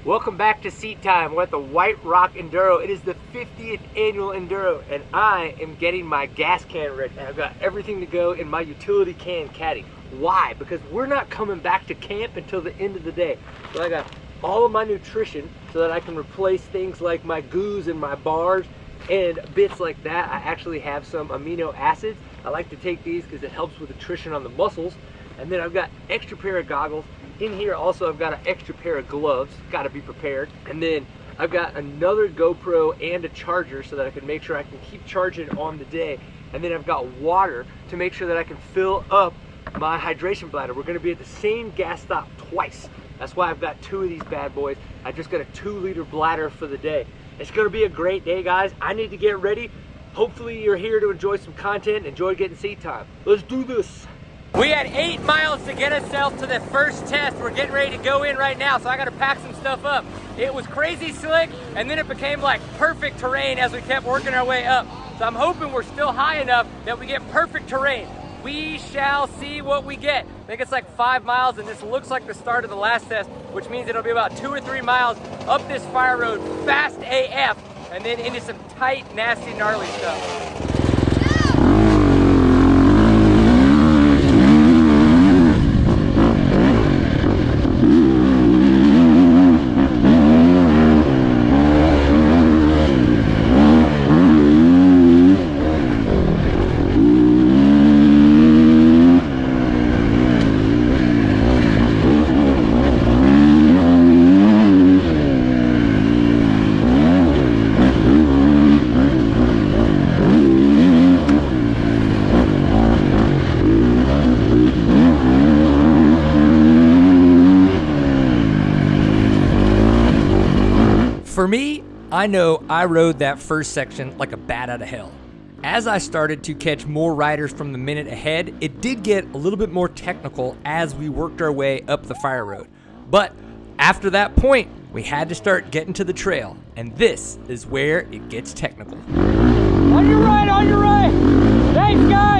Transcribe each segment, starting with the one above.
Welcome back to Seat Time. We're at the White Rock Enduro. It is the 50th annual Enduro, and I am getting my gas can ready. And I've got everything to go in my utility can caddy. Why? Because we're not coming back to camp until the end of the day. So I got all of my nutrition so that I can replace things like my goos and my bars and bits like that. I actually have some amino acids. I like to take these because it helps with attrition on the muscles. And then I've got extra pair of goggles. In here also I've got an extra pair of gloves, got to be prepared. And then I've got another GoPro and a charger so that I can make sure I can keep charging on the day. And then I've got water to make sure that I can fill up my hydration bladder. We're going to be at the same gas stop twice. That's why I've got two of these bad boys. I just got a 2-liter bladder for the day. It's going to be a great day, guys. I need to get ready. Hopefully you're here to enjoy some content, enjoy getting seat time. Let's do this. We had 8 miles to get ourselves to the first test. We're getting ready to go in right now, so I gotta pack some stuff up. It was crazy slick, and then it became like perfect terrain as we kept working our way up. So I'm hoping we're still high enough that we get perfect terrain. We shall see what we get. I think it's like 5 miles, and this looks like the start of the last test, which means it'll be about 2 or 3 miles up this fire road, fast AF, and then into some tight, nasty, gnarly stuff. For me, I know I rode that first section like a bat out of hell. As I started to catch more riders from the minute ahead, it did get a little bit more technical as we worked our way up the fire road. But after that point, we had to start getting to the trail, and this is where it gets technical. On your right, on your right! Thanks, guys!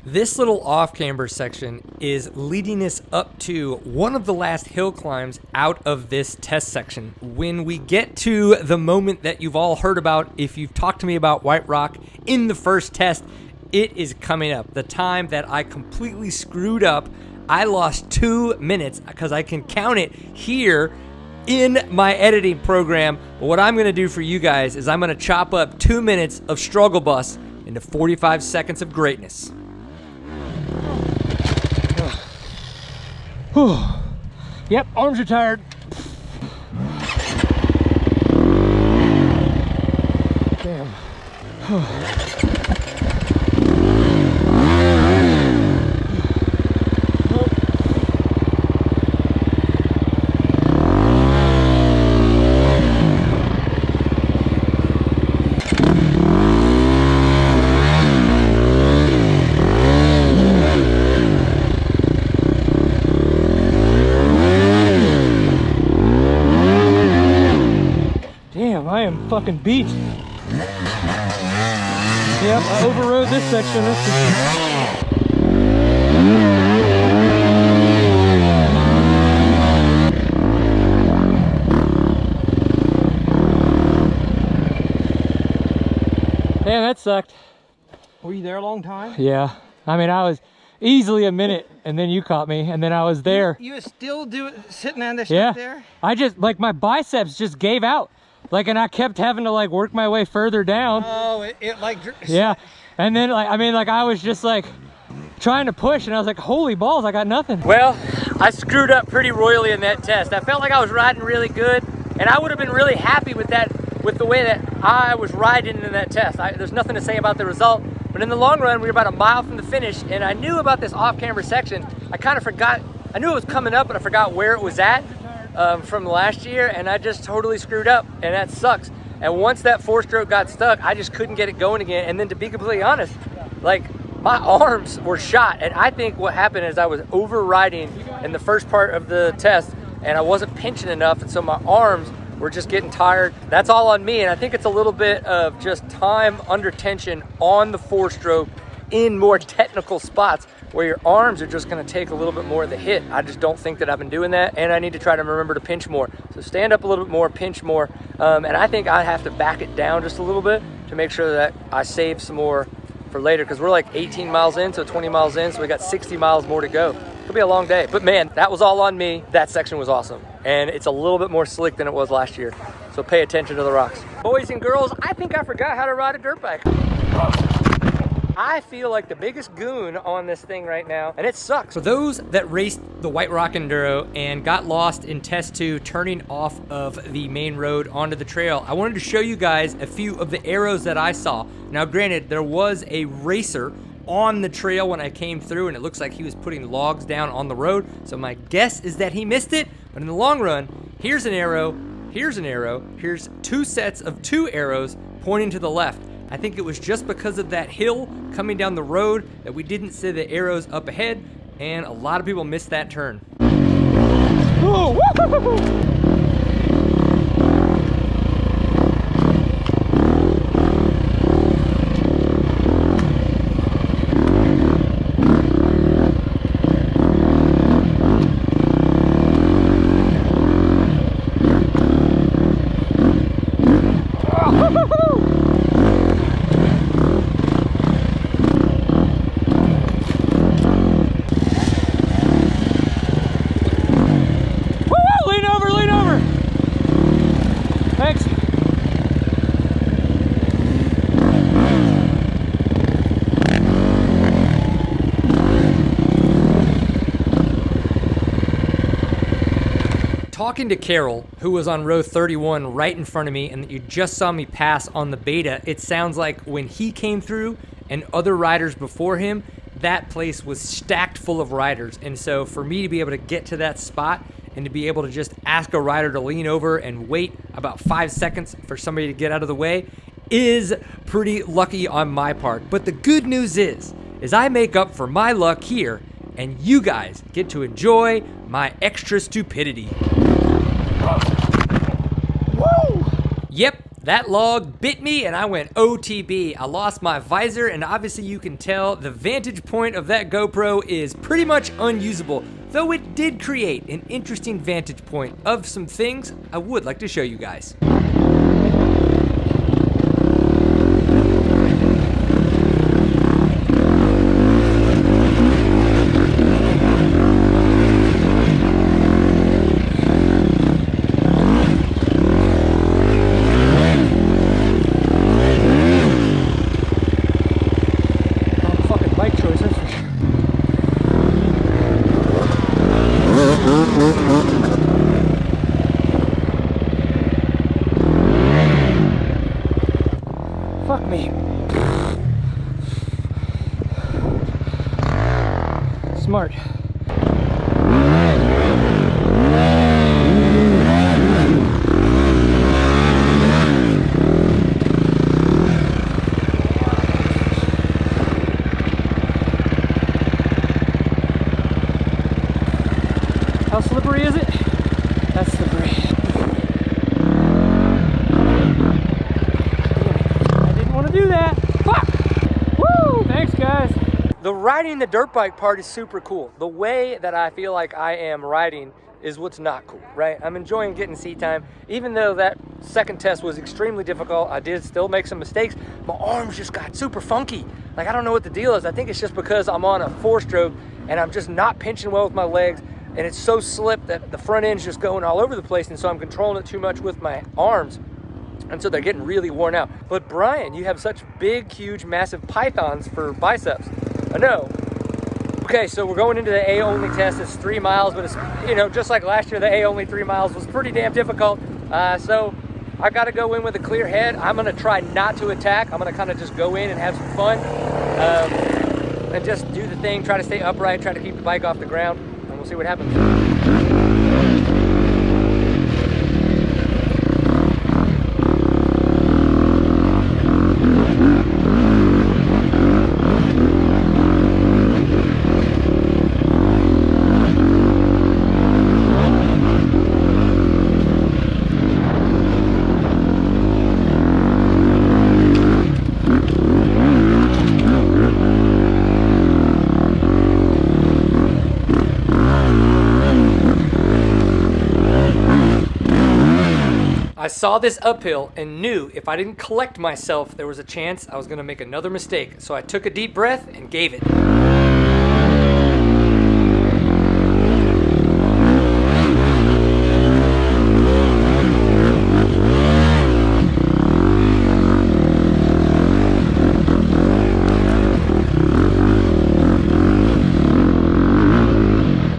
This little off-camber section is leading us up to one of the last hill climbs out of this test section. When we get to the moment that you've all heard about, if you've talked to me about White Rock in the first test, it is coming up. The time that I completely screwed up, I lost 2 minutes because I can count it here in my editing program. But what I'm going to do for you guys is I'm going to chop up 2 minutes of struggle bus into 45 seconds of greatness. Yep, arms are tired. Damn. damn, I am fucking beat. Yep, I overrode this section, that's for sure. Damn, that sucked. Were you there a long time? Yeah. I mean, I was easily a minute, and then you caught me, and then I was there. You were still sitting on the shit there? I just, like, my biceps just gave out. Like, and I kept having to, like, work my way further down. Oh, it like... Yeah. And then, like, I mean, like, I was just, like, trying to push, and I was like, holy balls, I got nothing. Well, I screwed up pretty royally in that test. I felt like I was riding really good, and I would have been really happy with that, with the way that I was riding in that test. There's nothing to say about the result, but in the long run, we were about a mile from the finish, and I knew about this off-camber section. I kind of forgot, I knew it was coming up, but I forgot where it was at from last year, and I just totally screwed up, and that sucks. And once that 4-stroke got stuck, I just couldn't get it going again. And then, to be completely honest, like, my arms were shot, and I think what happened is I was overriding in the first part of the test, and I wasn't pinching enough, and so my arms were just getting tired. That's all on me, and I think it's a little bit of just time under tension on the 4-stroke in more technical spots where your arms are just gonna take a little bit more of the hit. I just don't think that I've been doing that, and I need to try to remember to pinch more. So stand up a little bit more, pinch more, and I think I have to back it down just a little bit to make sure that I save some more for later, because we're like 18 miles in, so 20 miles in, so we got 60 miles more to go. It'll be a long day, but man, that was all on me. That section was awesome, and it's a little bit more slick than it was last year, so pay attention to the rocks. Boys and girls, I think I forgot how to ride a dirt bike. I feel like the biggest goon on this thing right now, and it sucks. For those that raced the White Rock Enduro and got lost in test 2 turning off of the main road onto the trail, I wanted to show you guys a few of the arrows that I saw. Now granted, there was a racer on the trail when I came through, and it looks like he was putting logs down on the road, so my guess is that he missed it. But in the long run, here's an arrow, here's 2 sets of 2 arrows pointing to the left. I think it was just because of that hill coming down the road that we didn't see the arrows up ahead, and a lot of people missed that turn. Whoa, woo-hoo-hoo-hoo. Talking to Carol, who was on row 31 right in front of me and that you just saw me pass on the beta, it sounds like when he came through and other riders before him, that place was stacked full of riders. And so for me to be able to get to that spot and to be able to just ask a rider to lean over and wait about 5 seconds for somebody to get out of the way is pretty lucky on my part. But the good news is I make up for my luck here, and you guys get to enjoy my extra stupidity. Woo! Yep, that log bit me and I went OTB. I lost my visor, and obviously you can tell the vantage point of that GoPro is pretty much unusable, though it did create an interesting vantage point of some things I would like to show you guys. Fuck me. Smart. How slippery is it? That's slippery. The riding the dirt bike part is super cool. The way that I feel like I am riding is what's not cool, right? I'm enjoying getting seat time. Even though that second test was extremely difficult, I did still make some mistakes. My arms just got super funky. Like, I don't know what the deal is. I think it's just because I'm on a 4-stroke and I'm just not pinching well with my legs, and it's so slipped that the front end's just going all over the place, and so I'm controlling it too much with my arms, and so they're getting really worn out. But Brian, you have such big, huge, massive pythons for biceps. I know. Okay, so we're going into the A-only test. It's 3 miles, but it's, you know, just like last year, the A-only 3 miles was pretty damn difficult. So I got to go in with a clear head. I'm going to try not to attack. I'm going to kind of just go in and have some fun and just do the thing, try to stay upright, try to keep the bike off the ground, and we'll see what happens. I saw this uphill and knew if I didn't collect myself, there was a chance I was going to make another mistake. So I took a deep breath and gave it.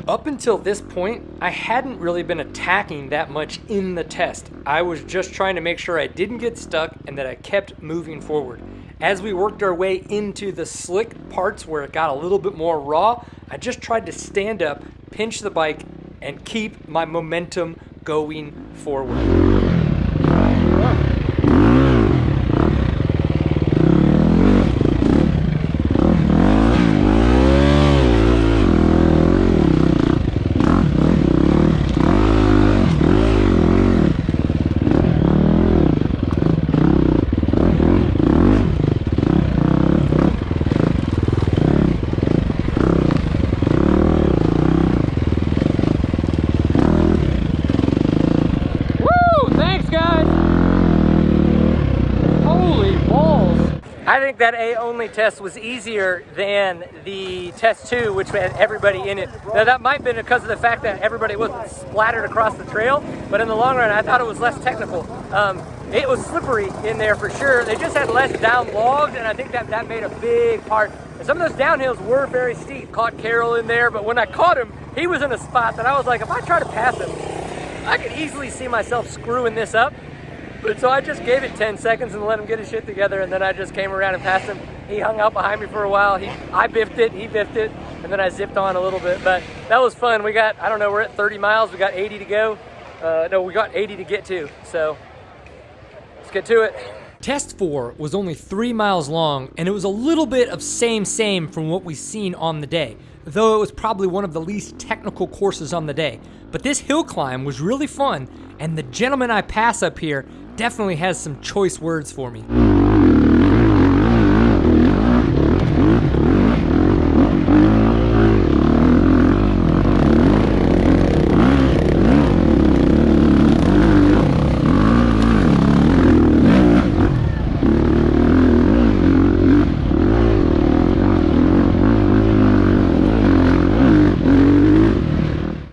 Up until this point, I hadn't really been attacking that much in the test. I was just trying to make sure I didn't get stuck and that I kept moving forward. As we worked our way into the slick parts where it got a little bit more raw, I just tried to stand up, pinch the bike, and keep my momentum going forward. I think that A-only test was easier than the test 2, which had everybody in it. Now that might have been because of the fact that everybody wasn't splattered across the trail, but in the long run, I thought it was less technical. It was slippery in there for sure. They just had less down logs, and I think that made a big part. And some of those downhills were very steep. Caught Carroll in there, but when I caught him, he was in a spot that I was like, if I try to pass him, I could easily see myself screwing this up. But so I just gave it 10 seconds and let him get his shit together, and then I just came around and passed him. He hung out behind me for a while. I biffed it, he biffed it, and then I zipped on a little bit. But that was fun. We got, I don't know, we're at 30 miles. We got 80 to go. No, we got 80 to get to. So let's get to it. Test 4 was only 3 miles long, and it was a little bit of same from what we've seen on the day, though it was probably one of the least technical courses on the day. But this hill climb was really fun, and the gentleman I pass up here definitely has some choice words for me.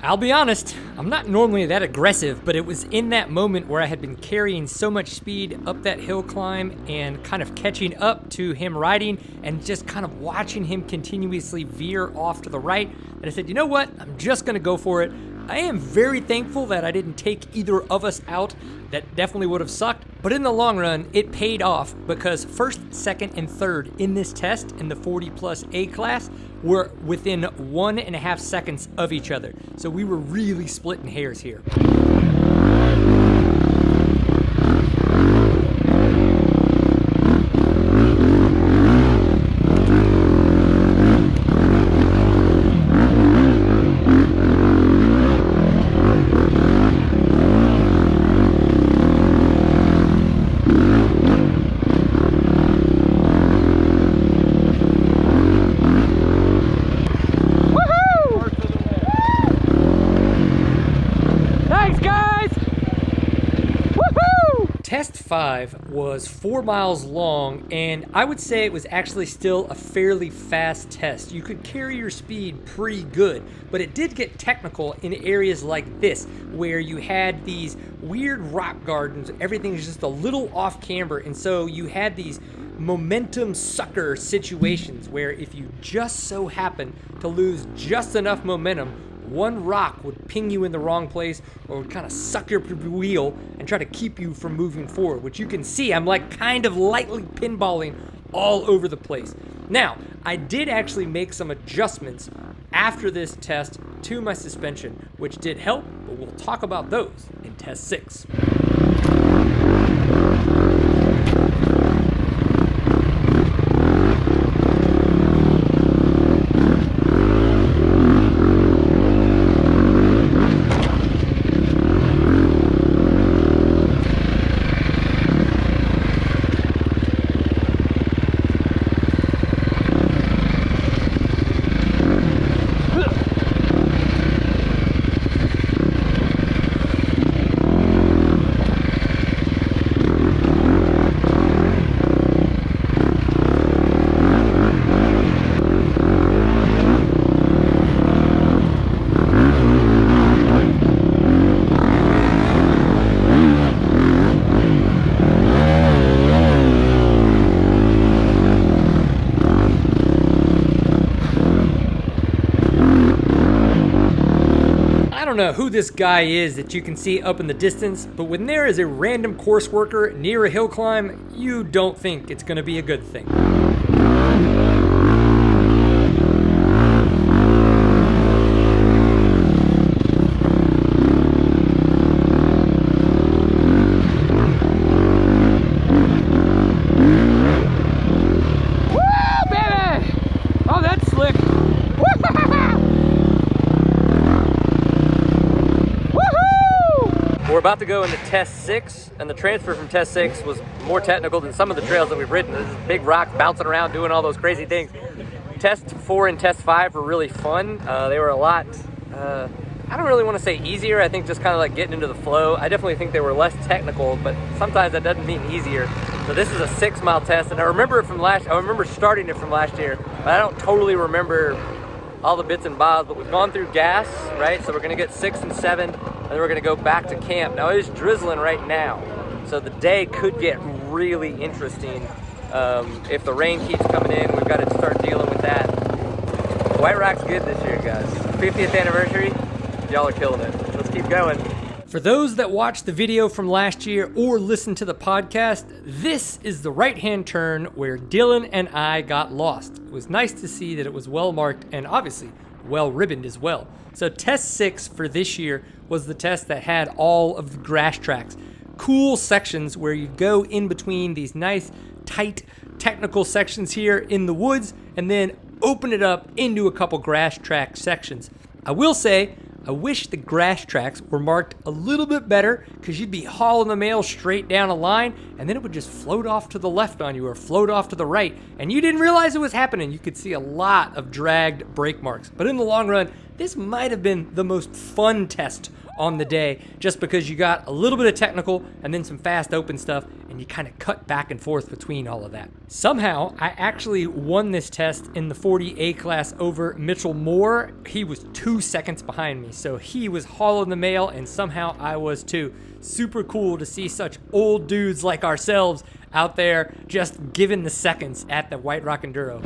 I'll be honest, I'm not normally that aggressive, but it was in that moment where I had been carrying so much speed up that hill climb and kind of catching up to him riding and just kind of watching him continuously veer off to the right, that I said, you know what, I'm just gonna go for it. I am very thankful that I didn't take either of us out. That definitely would have sucked, but in the long run, it paid off because first, second, and third in this test in the 40 plus A class were within 1.5 seconds of each other. So we were really splitting hairs here. 5 was 4 miles long, and I would say it was actually still a fairly fast test. You could carry your speed pretty good, but it did get technical in areas like this, where you had these weird rock gardens. Everything's just a little off camber, and so you had these momentum sucker situations where if you just so happen to lose just enough momentum, one rock would ping you in the wrong place or would kind of suck your wheel and try to keep you from moving forward, which you can see I'm like kind of lightly pinballing all over the place. Now, I did actually make some adjustments after this test to my suspension, which did help, but we'll talk about those in test 6. I don't know who this guy is that you can see up in the distance, but when there is a random course worker near a hill climb, you don't think it's going to be a good thing. Woo, baby! Oh, that's slick. We're about to go into test 6, and the transfer from test 6 was more technical than some of the trails that we've ridden. This is big rocks bouncing around, doing all those crazy things. Test 4 and test 5 were really fun. They were a lot, I don't really want to say easier. I think just kind of like getting into the flow. I definitely think they were less technical, but sometimes that doesn't mean easier. So this is a 6-mile test, and I remember starting it from last year, but I don't totally remember all the bits and bobs, but we've gone through gas, right? So we're gonna get 6 and 7, and then we're gonna go back to camp. Now it is drizzling right now, so the day could get really interesting. If the rain keeps coming in, we've got to start dealing with that. White Rock's good this year, guys. 50th anniversary, y'all are killing it. Let's keep going. For those that watched the video from last year or listened to the podcast, this is the right-hand turn where Dylan and I got lost. It was nice to see that it was well marked and obviously well ribboned as well. So test 6 for this year was the test that had all of the grass tracks. Cool sections where you go in between these nice, tight, technical sections here in the woods and then open it up into a couple grass track sections. I will say, I wish the grass tracks were marked a little bit better, because you'd be hauling the mail straight down a line and then it would just float off to the left on you or float off to the right and you didn't realize it was happening. You could see a lot of dragged brake marks. But in the long run, this might have been the most fun test on the day, just because you got a little bit of technical and then some fast open stuff and you kind of cut back and forth between all of that. Somehow, I actually won this test in the 40A class over Mitchell Moore. He was 2 seconds behind me, so he was hauling the mail and somehow I was too. Super cool to see such old dudes like ourselves out there just giving the seconds at the White Rock Enduro.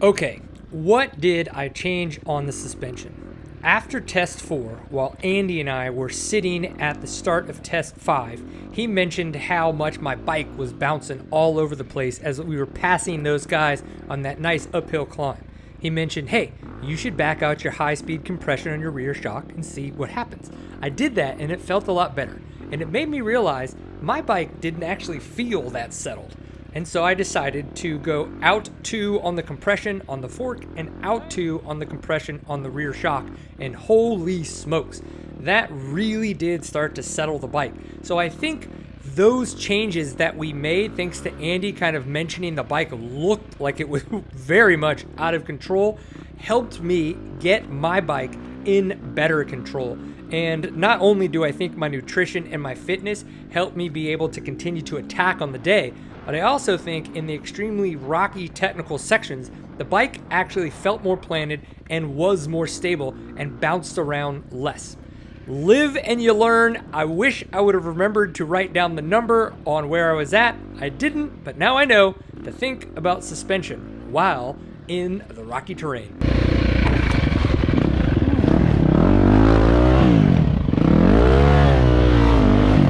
Okay, what did I change on the suspension? After test 4, while Andy and I were sitting at the start of test 5, he mentioned how much my bike was bouncing all over the place as we were passing those guys on that nice uphill climb. He mentioned, hey, you should back out your high-speed compression on your rear shock and see what happens. I did that and it felt a lot better. And it made me realize my bike didn't actually feel that settled. And so I decided to go out 2 on the compression on the fork and out 2 on the compression on the rear shock. And holy smokes, that really did start to settle the bike. So I think those changes that we made, thanks to Andy kind of mentioning the bike looked like it was very much out of control, helped me get my bike in better control. And not only do I think my nutrition and my fitness helped me be able to continue to attack on the day, but I also think in the extremely rocky technical sections, the bike actually felt more planted and was more stable and bounced around less. Live and you learn. I wish I would have remembered to write down the number on where I was at. I didn't, but now I know to think about suspension while in the rocky terrain.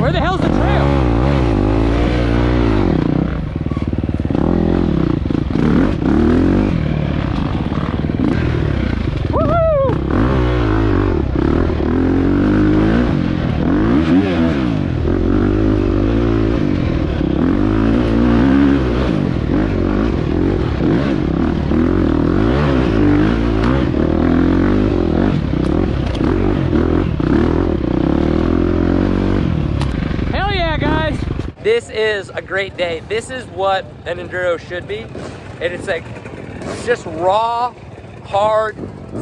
Where the hell's the trail? This is a great day. This is what an Enduro should be. And it's like, it's just raw, hard,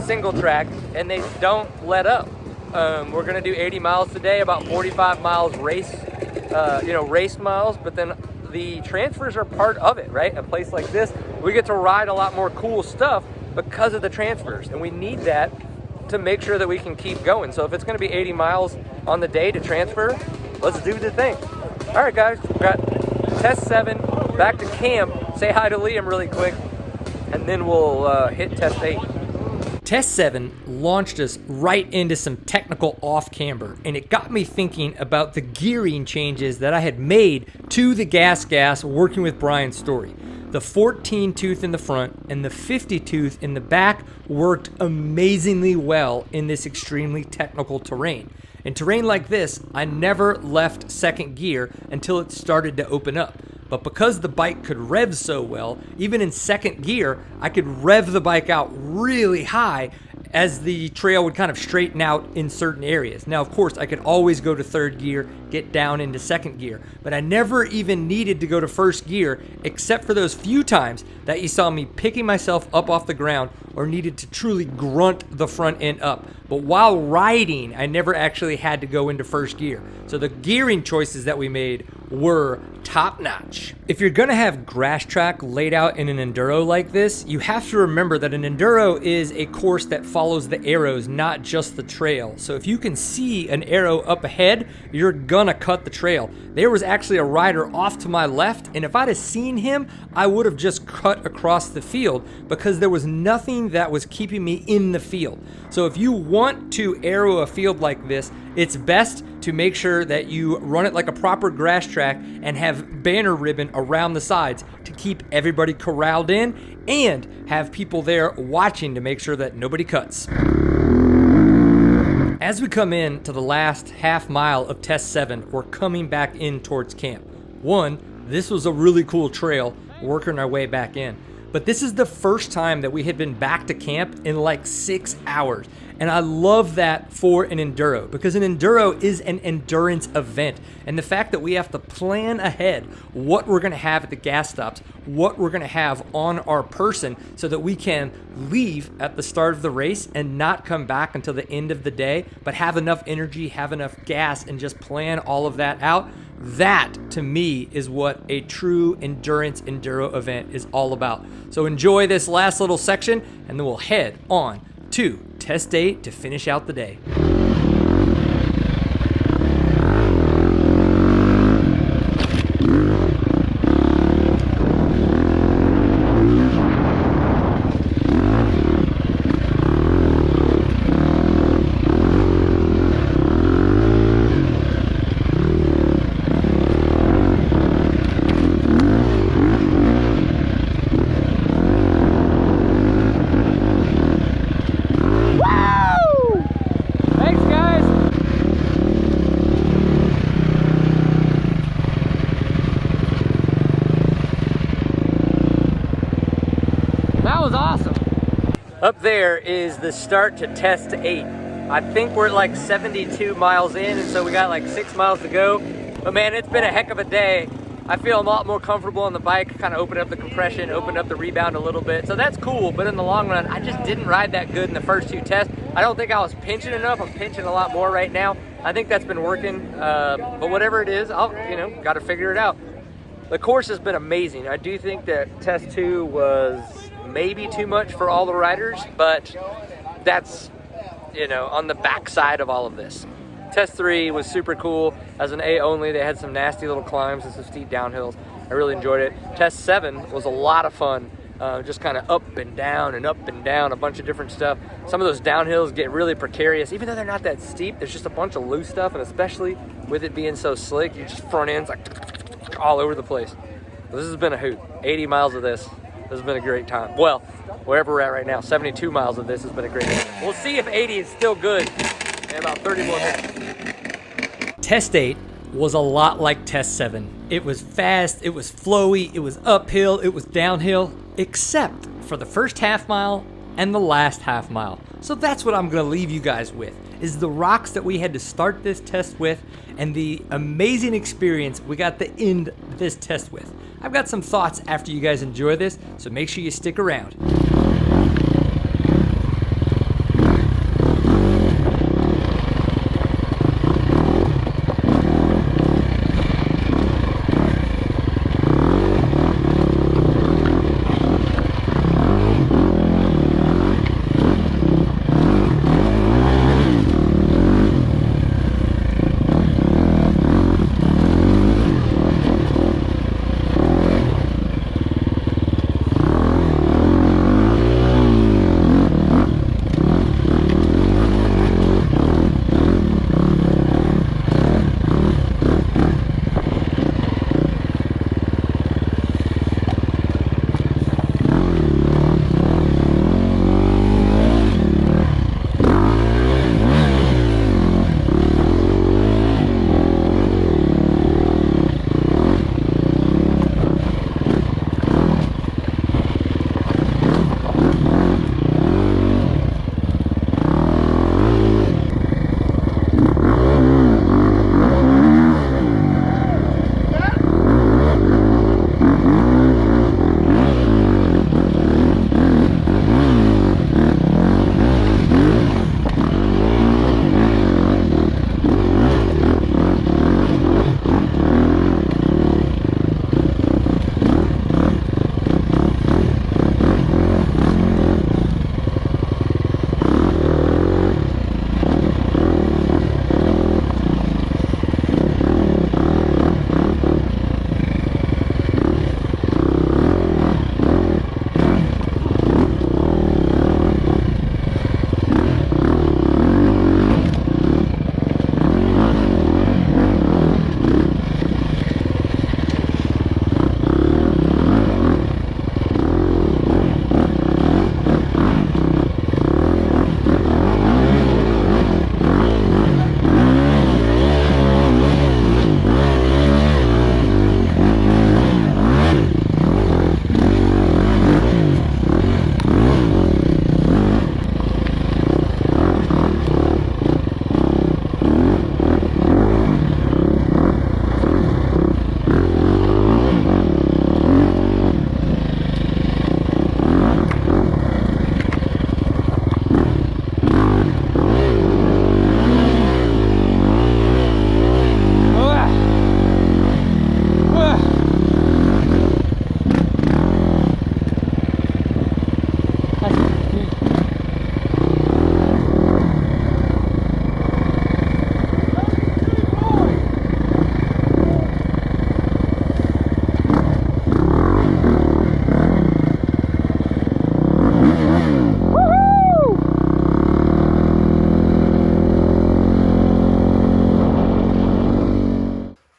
single track, and they don't let up. We're gonna do 80 miles today, about 45 miles race, race miles, but then the transfers are part of it, right? A place like this, we get to ride a lot more cool stuff because of the transfers, and we need that to make sure that we can keep going. So if it's gonna be 80 miles on the day to transfer, let's do the thing. All right, guys, we've got test 7, back to camp. Say hi to Liam really quick, and then we'll hit test 8. Test 7 launched us right into some technical off-camber, and it got me thinking about the gearing changes that I had made to the gas working with Brian's story. The 14 tooth in the front and the 50 tooth in the back worked amazingly well in this extremely technical terrain. In terrain like this, I never left second gear until it started to open up. But because the bike could rev so well, even in second gear, I could rev the bike out really high as the trail would kind of straighten out in certain areas. Now, of course, I could always go to third gear, get down into second gear, but I never even needed to go to first gear except for those few times that you saw me picking myself up off the ground or needed to truly grunt the front end up. But while riding, I never actually had to go into first gear. So the gearing choices that we made were top notch. If you're gonna have grass track laid out in an Enduro like this, you have to remember that an Enduro is a course that follows the arrows, not just the trail. So if you can see an arrow up ahead, you're gonna cut the trail. There was actually a rider off to my left, and if I'd have seen him, I would have just cut across the field because there was nothing that was keeping me in the field. So if you want to arrow a field like this, it's best to make sure that you run it like a proper grass track and have banner ribbon around the sides to keep everybody corralled in and have people there watching to make sure that nobody cuts. As we come in to the last half mile of test 7, we're coming back in towards camp. One, this was a really cool trail, working our way back in. But this is the first time that we had been back to camp in like 6 hours. And I love that for an Enduro, because an Enduro is an endurance event. And the fact that we have to plan ahead what we're gonna have at the gas stops, what we're gonna have on our person, so that we can leave at the start of the race and not come back until the end of the day, but have enough energy, have enough gas, and just plan all of that out. That, to me, is what a true endurance Enduro event is all about. So enjoy this last little section, and then we'll head on to test 8 to finish out the day. was awesome. Up there is the start to test 8. I think we're at like 72 miles in, and so we got like 6 miles to go. But man, it's been a heck of a day. I feel a lot more comfortable on the bike, kind of opened up the compression, opened up the rebound a little bit. So that's cool, but in the long run, I just didn't ride that good in the first 2 tests. I don't think I was pinching enough. I'm pinching a lot more right now. I think that's been working, but whatever it is, I'll, got to figure it out. The course has been amazing. I do think that test 2 was maybe too much for all the riders, but that's, on the backside of all of this. Test 3 was super cool. As an A only, they had some nasty little climbs and some steep downhills. I really enjoyed it. Test 7 was a lot of fun. Just kind of up and down, a bunch of different stuff. Some of those downhills get really precarious. Even though they're not that steep, there's just a bunch of loose stuff, and especially with it being so slick, you just front ends like all over the place. This has been a hoot. 80 miles of this. This has been a great time. Well, wherever we're at right now, 72 miles of this has been a great time. We'll see if 80 is still good in about 30 more minutes. Test 8 was a lot like Test 7. It was fast, it was flowy, it was uphill, it was downhill, except for the first half mile and the last half mile. So that's what I'm gonna leave you guys with, is the rocks that we had to start this test with and the amazing experience we got to end this test with. I've got some thoughts after you guys enjoy this, so make sure you stick around.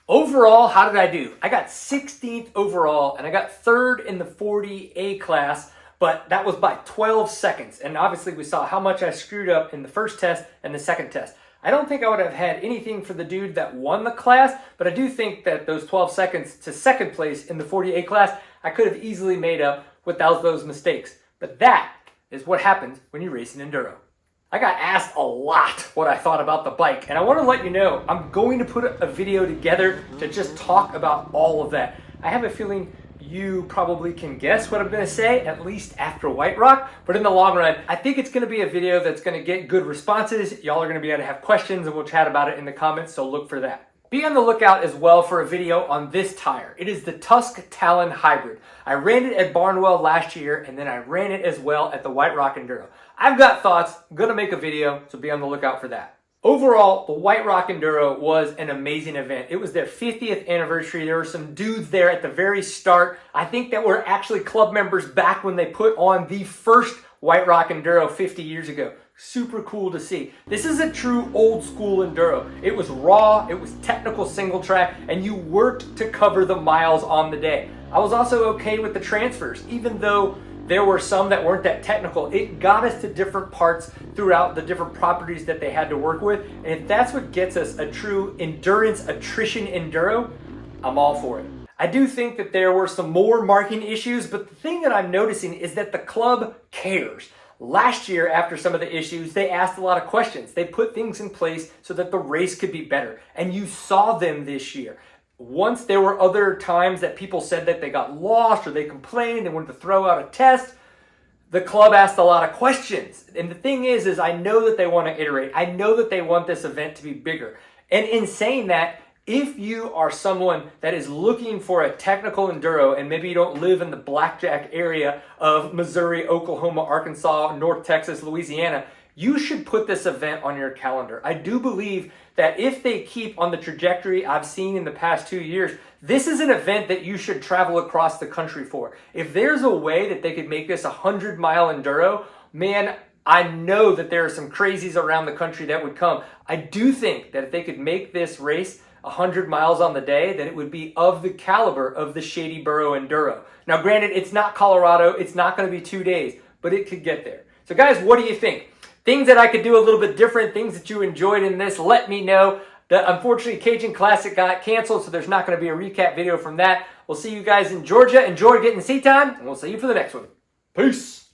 Overall, how did I do? I got 16th overall, and I got 3rd in the 40A class, but that was by 12 seconds. And obviously we saw how much I screwed up in the first test and the second test. I don't think I would have had anything for the dude that won the class, but I do think that those 12 seconds to second place in the 40A class, I could have easily made up without those mistakes. But that is what happens when you race an Enduro. I got asked a lot what I thought about the bike, and I want to let you know I'm going to put a video together to just talk about all of that. I have a feeling you probably can guess what I'm going to say, at least after White Rock, but in the long run, I think it's going to be a video that's going to get good responses. Y'all are going to be able to have questions, and we'll chat about it in the comments, so look for that. Be on the lookout as well for a video on this tire. It is the Tusk Talon Hybrid. I ran it at Barnwell last year, and then I ran it as well at the White Rock Enduro. I've got thoughts. I'm going to make a video, so be on the lookout for that. Overall, the White Rock Enduro was an amazing event. It was their 50th anniversary. There were some dudes there at the very start. I think that were actually club members back when they put on the first White Rock Enduro 50 years ago. Super cool to see. This is a true old school Enduro. It was raw, it was technical single track, and you worked to cover the miles on the day. I was also okay with the transfers, even though there were some that weren't that technical. It got us to different parts throughout the different properties that they had to work with. And if that's what gets us a true endurance attrition Enduro, I'm all for it. I do think that there were some more marking issues, but the thing that I'm noticing is that the club cares. Last year, after some of the issues, they asked a lot of questions. They put things in place so that the race could be better. And you saw them this year. Once there were other times that people said that they got lost or they complained and wanted to throw out a test, the club asked a lot of questions. And the thing is I know that they want to iterate. I know that they want this event to be bigger. And in saying that, if you are someone that is looking for a technical Enduro and maybe you don't live in the Blackjack area of Missouri, Oklahoma, Arkansas, North Texas, Louisiana, you should put this event on your calendar. I do believe that if they keep on the trajectory I've seen in the past 2 years, this is an event that you should travel across the country for. If there's a way that they could make this a 100-mile Enduro, man, I know that there are some crazies around the country that would come. I do think that if they could make this race 100 miles on the day, that it would be of the caliber of the Shady Burrow Enduro. Now, granted, it's not Colorado. It's not going to be 2 days, but it could get there. So guys, what do you think? Things that I could do a little bit different, things that you enjoyed in this, let me know. Unfortunately, Cajun Classic got canceled, so there's not going to be a recap video from that. We'll see you guys in Georgia. Enjoy getting seat time, and we'll see you for the next one. Peace.